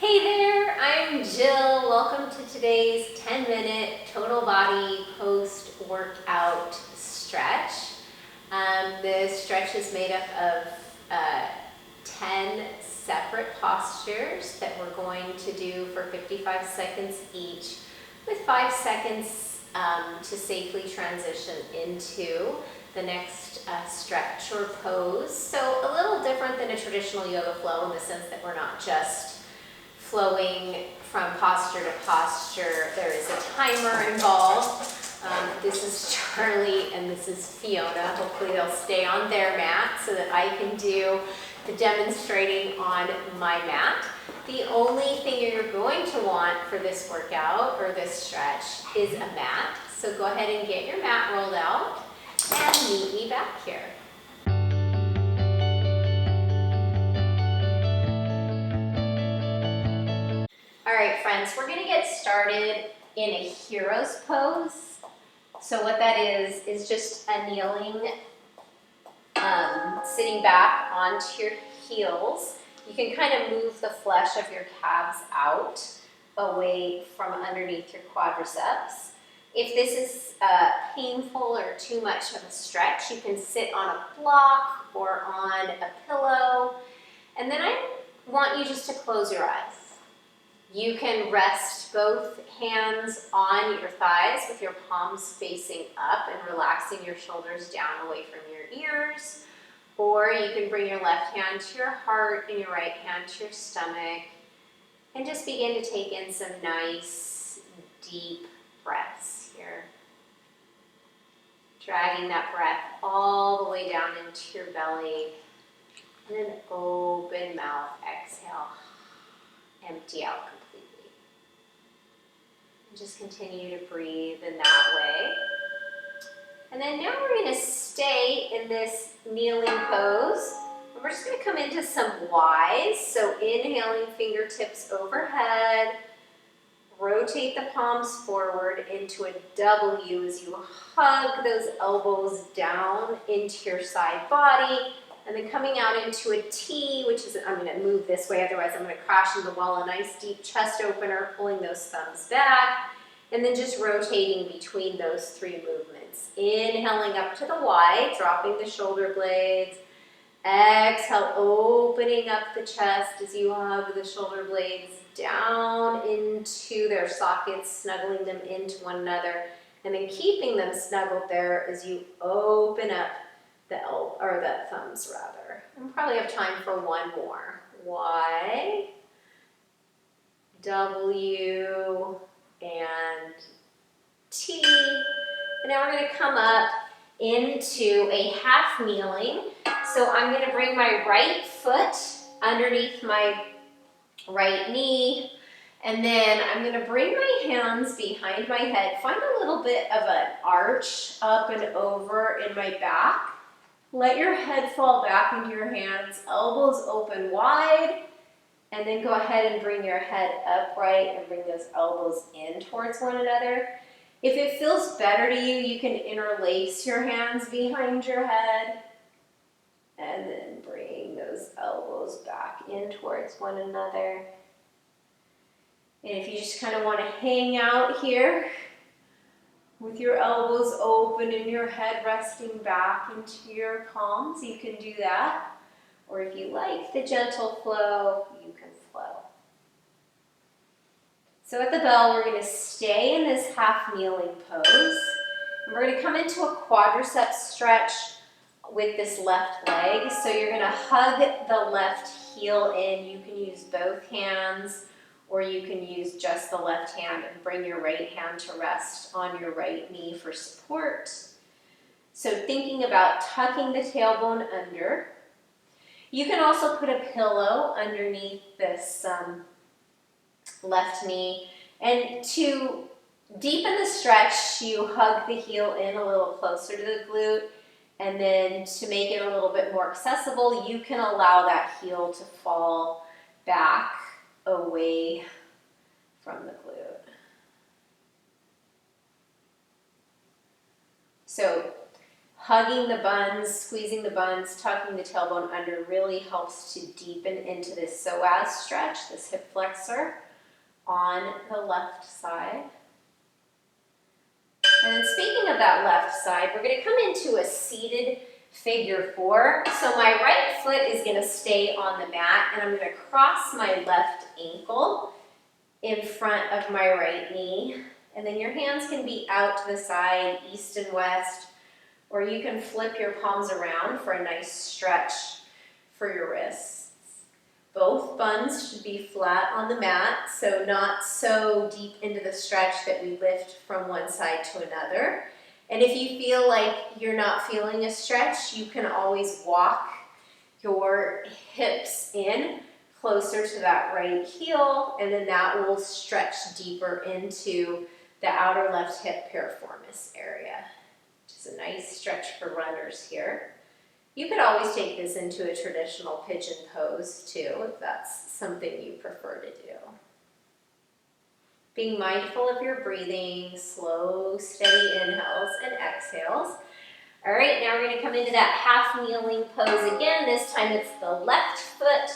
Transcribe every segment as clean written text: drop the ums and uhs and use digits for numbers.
Hey there, I'm Jill. Welcome to today's 10-minute total body post-workout stretch. The stretch is made up of 10 separate postures that we're going to do for 55 seconds each, with 5 seconds to safely transition into the next stretch or pose. So a little different than a traditional yoga flow in the sense that we're not just flowing from posture to posture. There is a timer involved. This is Charlie and this is Fiona. Hopefully they'll stay on their mat so that I can do the demonstrating on my mat. The only thing you're going to want for this workout or this stretch is a mat. So go ahead and get your mat rolled out and meet me back here. All right, friends, we're gonna get started in a hero's pose. So what that is just a kneeling, sitting back onto your heels. You can kind of move the flesh of your calves out, away from underneath your quadriceps. If this is painful or too much of a stretch, you can sit on a block or on a pillow. And then I want you just to close your eyes. You can rest both hands on your thighs with your palms facing up and relaxing your shoulders down away from your ears. Or you can bring your left hand to your heart and your right hand to your stomach and just begin to take in some nice, deep breaths here. Dragging that breath all the way down into your belly. And then open mouth, exhale, empty out completely. And just continue to breathe in that way. And then now we're going to stay in this kneeling pose. And we're just going to come into some Ys. So inhaling, fingertips overhead. Rotate the palms forward into a W as you hug those elbows down into your side body. And then coming out into a T, which is, I'm going to move this way, otherwise I'm going to crash into the wall. A nice deep chest opener, pulling those thumbs back. And then just rotating between those 3 movements. Inhaling up to the Y, dropping the shoulder blades. Exhale, opening up the chest as you hug the shoulder blades down into their sockets, snuggling them into one another. And then keeping them snuggled there as you open up the thumbs rather. And probably have time for one more. Y, W, and T. And now we're going to come up into a half kneeling. So I'm going to bring my right foot underneath my right knee. And then I'm going to bring my hands behind my head. Find a little bit of an arch up and over in my back. Let your head fall back into your hands, elbows open wide, and then go ahead and bring your head upright and bring those elbows in towards one another. If it feels better to you, you can interlace your hands behind your head and then bring those elbows back in towards one another. And if you just kind of want to hang out here, with your elbows open and your head resting back into your palms, you can do that. Or if you like the gentle flow, you can flow. So at the bell, we're going to stay in this half kneeling pose. And we're going to come into a quadricep stretch with this left leg. So you're going to hug the left heel in. You can use both hands, or you can use just the left hand and bring your right hand to rest on your right knee for support. So thinking about tucking the tailbone under. You can also put a pillow underneath this left knee. And to deepen the stretch, you hug the heel in a little closer to the glute. And then to make it a little bit more accessible, you can allow that heel to fall back away from the glute. So Hugging the buns, squeezing the buns, tucking the tailbone under really helps to deepen into this psoas stretch, this hip flexor on the left side. And then speaking of that left side, we're going to come into a seated figure four. So my right foot is going to stay on the mat, and I'm going to cross my left ankle in front of my right knee. And then your hands can be out to the side, east and west, or you can flip your palms around for a nice stretch for your wrists. Both buns should be flat on the mat, so not so deep into the stretch that we lift from one side to another. And if you feel like you're not feeling a stretch, you can always walk your hips in closer to that right heel, and then that will stretch deeper into the outer left hip piriformis area, which is a nice stretch for runners here. You could always take this into a traditional pigeon pose too, if that's something you prefer to do. Being mindful of your breathing, slow, steady inhales and exhales. All right, now we're going to come into that half kneeling pose again. This time it's the left foot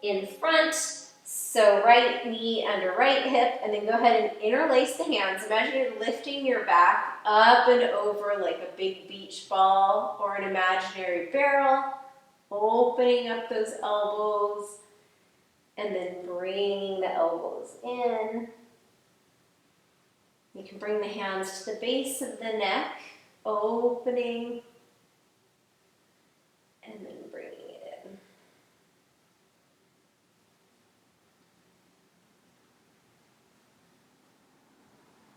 in front, so right knee under right hip, and then go ahead and interlace the hands. Imagine you're lifting your back up and over like a big beach ball or an imaginary barrel, opening up those elbows, and then bringing the elbows in. You can bring the hands to the base of the neck, opening, and then bringing it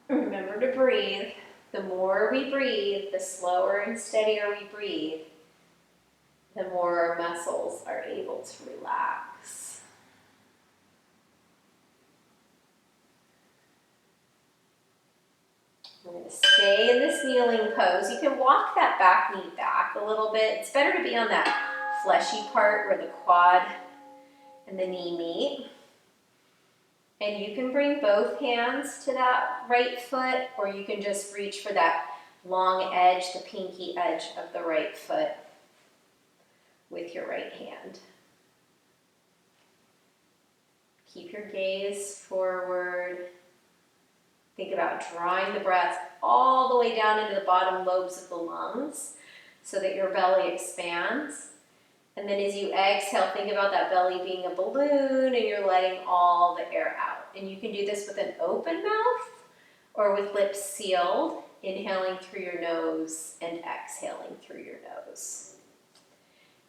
in. Remember to breathe. The more we breathe, the slower and steadier we breathe, the more our muscles are able to relax. We're going to stay in this kneeling pose. You can walk that back knee back a little bit. It's better to be on that fleshy part where the quad and the knee meet. And you can bring both hands to that right foot, or you can just reach for that long edge, the pinky edge of the right foot with your right hand. Keep your gaze forward. Think about drawing the breath all the way down into the bottom lobes of the lungs so that your belly expands. And then as you exhale, think about that belly being a balloon and you're letting all the air out. And you can do this with an open mouth or with lips sealed, inhaling through your nose and exhaling through your nose.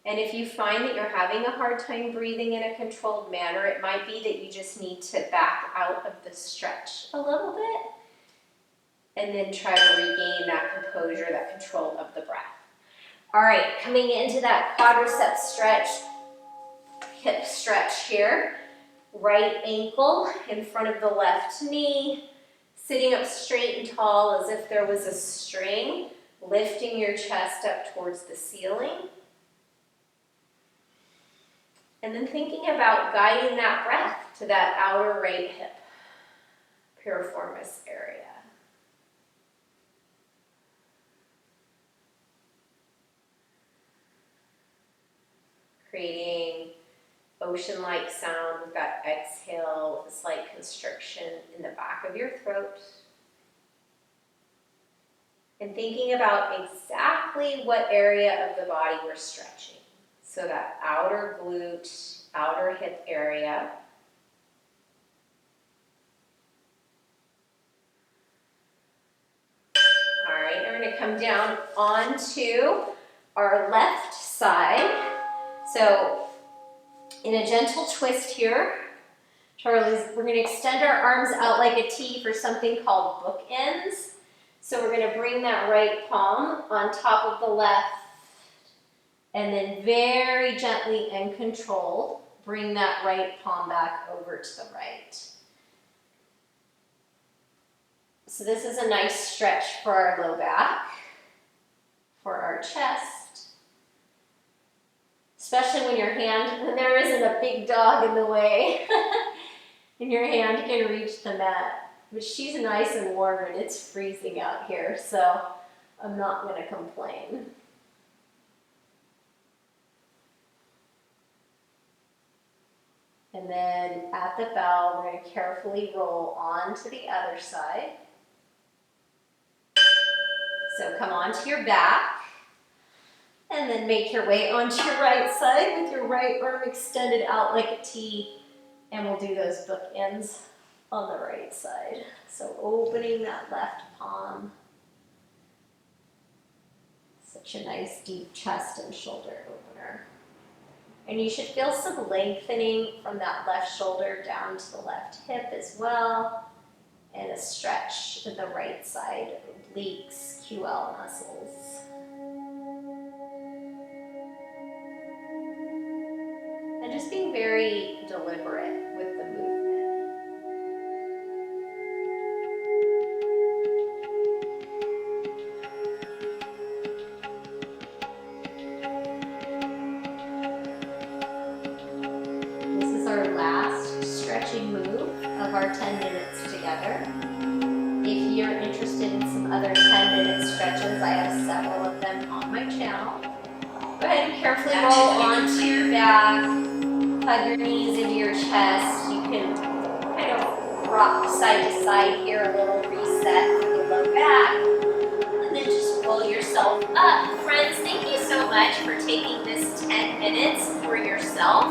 And if you find that you're having a hard time breathing in a controlled manner, it might be that you just need to back out of the stretch a little bit and then try to regain that composure, that control of the breath. All right, coming into that quadricep stretch, hip stretch here. Right ankle in front of the left knee, sitting up straight and tall as if there was a string, lifting your chest up towards the ceiling. And then thinking about guiding that breath to that outer right hip, piriformis area. Creating ocean-like sound with that exhale with a slight constriction in the back of your throat. And thinking about exactly what area of the body we're stretching. So that outer glute, outer hip area. All right, we're going to come down onto our left side. So in a gentle twist here, Charlie's, we're going to extend our arms out like a T for something called bookends. So we're going to bring that right palm on top of the left, and then very gently and controlled, bring that right palm back over to the right. So this is a nice stretch for our low back, for our chest, especially when there isn't a big dog in the way, and your hand can reach the mat. But she's nice and warm and it's freezing out here, so I'm not going to complain. And then at the bell, we're going to carefully roll on to the other side. So come onto your back, and then make your way onto your right side with your right arm extended out like a T, and we'll do those bookends on the right side. So opening that left palm. Such a nice deep chest and shoulder opener. And you should feel some lengthening from that left shoulder down to the left hip as well. And a stretch in the right side, obliques, QL muscles. And just being very deliberate with the movement. This is our last stretching move of our 10 minutes together. If you're interested in some other 10-minute stretches, I have several of them on my channel. Go ahead and carefully roll onto your back, hug your knees into your chest. You can kind of rock side to side here, a little reset for the low back, and then just roll yourself up. Friends, thank you so much for taking this 10 minutes for yourself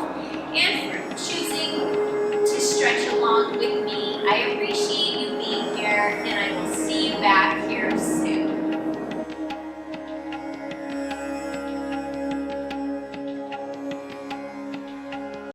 and for choosing to stretch along with me. I appreciate you being here, and I will